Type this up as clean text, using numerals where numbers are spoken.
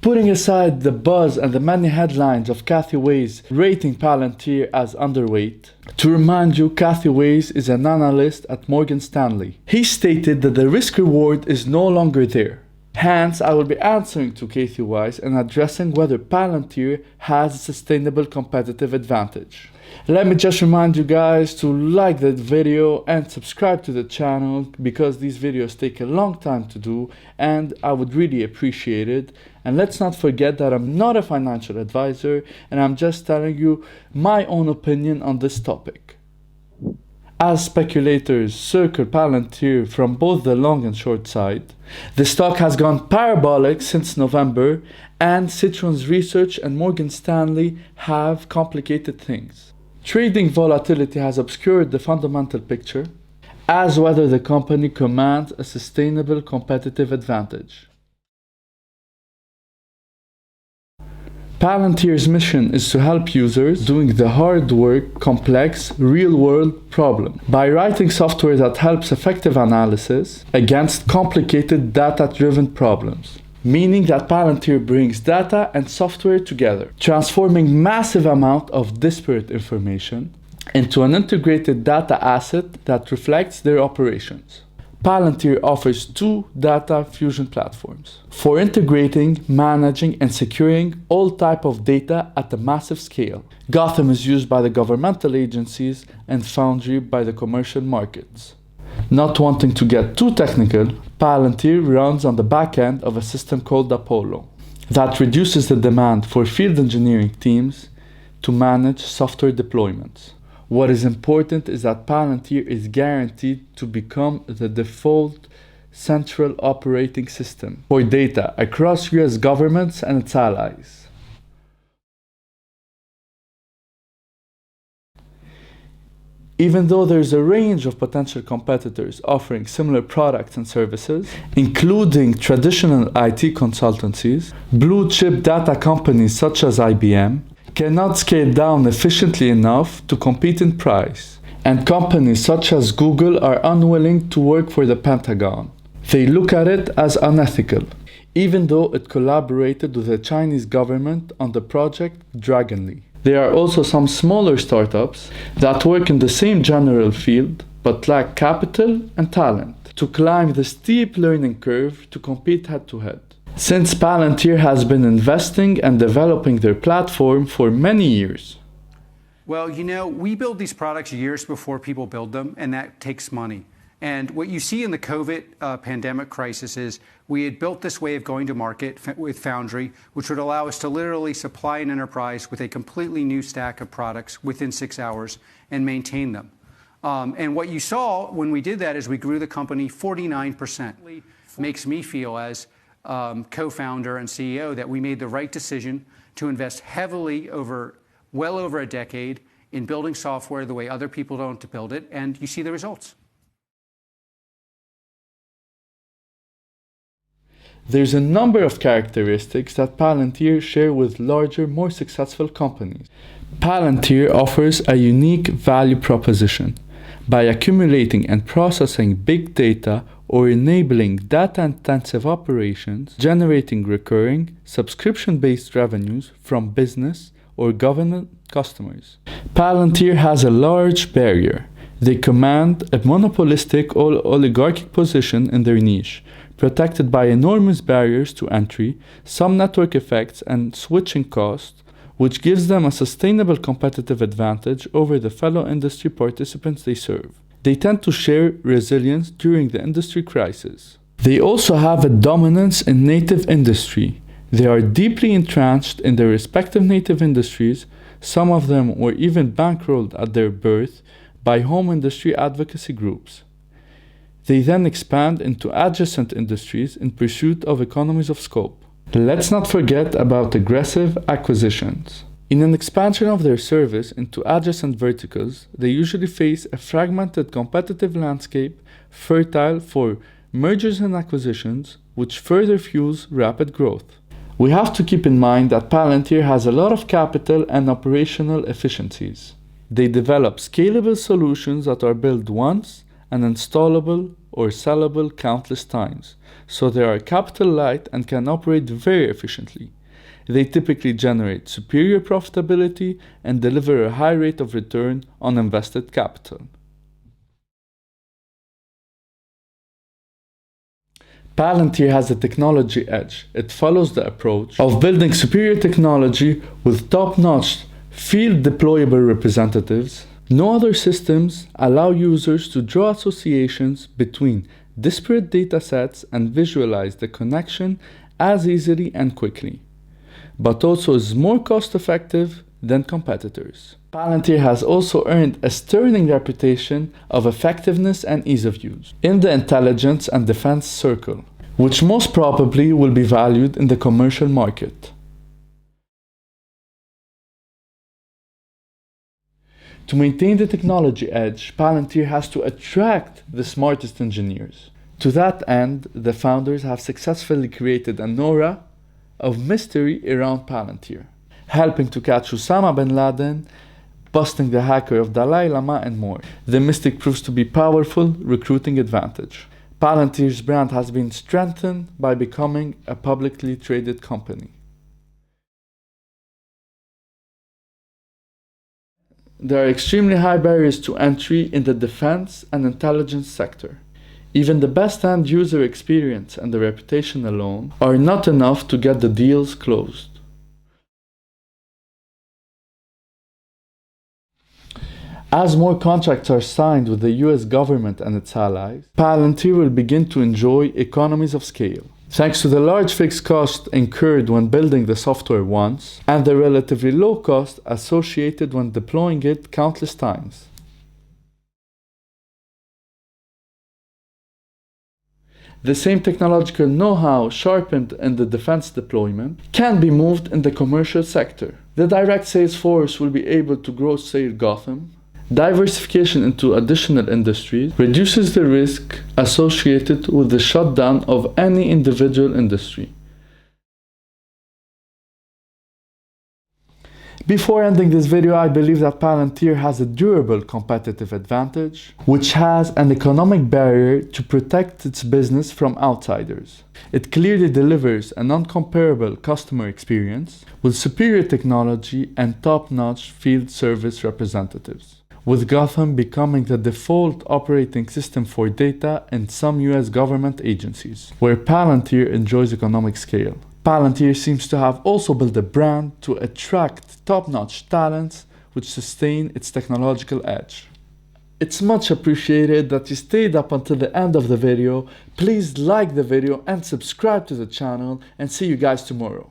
Putting aside the buzz and the many headlines of Keith Weiss rating Palantir as underweight, to remind you, Keith Weiss is an analyst at Morgan Stanley. He stated that the risk-reward is no longer there. Hence, I will be answering to Keith Weiss and addressing whether Palantir has a sustainable competitive advantage. Let me just remind you guys to like that video and subscribe to the channel, because these videos take a long time to do and I would really appreciate it. And let's not forget that I'm not a financial advisor and I'm just telling you my own opinion on this topic. As speculators circle Palantir from both the long and short side, the stock has gone parabolic since November, and Citron's research and Morgan Stanley have complicated things. Trading volatility has obscured the fundamental picture, as whether the company commands a sustainable competitive advantage. Palantir's mission is to help users doing the hard work, complex, real-world problem by writing software that helps effective analysis against complicated data-driven problems. Meaning that Palantir brings data and software together, transforming massive amount of disparate information into an integrated data asset that reflects their operations. Palantir offers two data fusion platforms for integrating, managing, and securing all types of data at a massive scale. Gotham is used by the governmental agencies and Foundry by the commercial markets. Not wanting to get too technical, Palantir runs on the back end of a system called Apollo that reduces the demand for field engineering teams to manage software deployments. What is important is that Palantir is guaranteed to become the default central operating system for data across US governments and its allies. Even though there's a range of potential competitors offering similar products and services, including traditional IT consultancies, blue-chip data companies such as IBM cannot scale down efficiently enough to compete in price, and companies such as Google are unwilling to work for the Pentagon. They look at it as unethical, even though it collaborated with the Chinese government on the project Dragonly. There are also some smaller startups that work in the same general field but lack capital and talent to climb the steep learning curve to compete head-to-head. Since Palantir has been investing and developing their platform for many years. Well, you know, we build these products years before people build them, and that takes money. And what you see in the COVID pandemic crisis is we had built this way of going to market with Foundry, which would allow us to literally supply an enterprise with a completely new stack of products within 6 hours and maintain them. And what you saw when we did that is we grew the company 49%. Makes me feel as co-founder and CEO that we made the right decision to invest heavily well over a decade in building software the way other people don't to build it, and you see the results. There's a number of characteristics that Palantir share with larger, more successful companies. Palantir offers a unique value proposition. By accumulating and processing big data or enabling data-intensive operations, generating recurring, subscription-based revenues from business or government customers. Palantir has a large barrier. They command a monopolistic or oligarchic position in their niche, protected by enormous barriers to entry, some network effects, and switching costs, which gives them a sustainable competitive advantage over the fellow industry participants they serve. They tend to share resilience during the industry crisis. They also have a dominance in native industry. They are deeply entrenched in their respective native industries. Some of them were even bankrolled at their birth by home industry advocacy groups. They then expand into adjacent industries in pursuit of economies of scope. Let's not forget about aggressive acquisitions. In an expansion of their service into adjacent verticals, they usually face a fragmented competitive landscape fertile for mergers and acquisitions, which further fuels rapid growth. We have to keep in mind that Palantir has a lot of capital and operational efficiencies. They develop scalable solutions that are built once and installable or sellable countless times, so they are capital light and can operate very efficiently. They typically generate superior profitability and deliver a high rate of return on invested capital. Palantir has a technology edge. It follows the approach of building superior technology with top-notch field deployable representatives. No other systems allow users to draw associations between disparate datasets and visualize the connection as easily and quickly, but also is more cost-effective than competitors. Palantir has also earned a sterling reputation of effectiveness and ease of use in the intelligence and defense circle, which most probably will be valued in the commercial market. To maintain the technology edge, Palantir has to attract the smartest engineers. To that end, the founders have successfully created an aura of mystery around Palantir, helping to catch Osama bin Laden, busting the hacker of Dalai Lama, and more. The mystic proves to be a powerful recruiting advantage. Palantir's brand has been strengthened by becoming a publicly traded company. There are extremely high barriers to entry in the defense and intelligence sector. Even the best end user experience and the reputation alone are not enough to get the deals closed. As more contracts are signed with the US government and its allies, Palantir will begin to enjoy economies of scale, thanks to the large fixed cost incurred when building the software once, and the relatively low cost associated when deploying it countless times. The same technological know-how sharpened in the defense deployment can be moved in the commercial sector. The direct sales force will be able to gross sale Gotham. Diversification into additional industries reduces the risk associated with the shutdown of any individual industry. Before ending this video, I believe that Palantir has a durable competitive advantage, which has an economic barrier to protect its business from outsiders. It clearly delivers an uncomparable customer experience with superior technology and top-notch field service representatives, with Gotham becoming the default operating system for data in some US government agencies, where Palantir enjoys economic scale. Palantir seems to have also built a brand to attract top-notch talents which sustain its technological edge. It's much appreciated that you stayed up until the end of the video. Please like the video and subscribe to the channel, and see you guys tomorrow.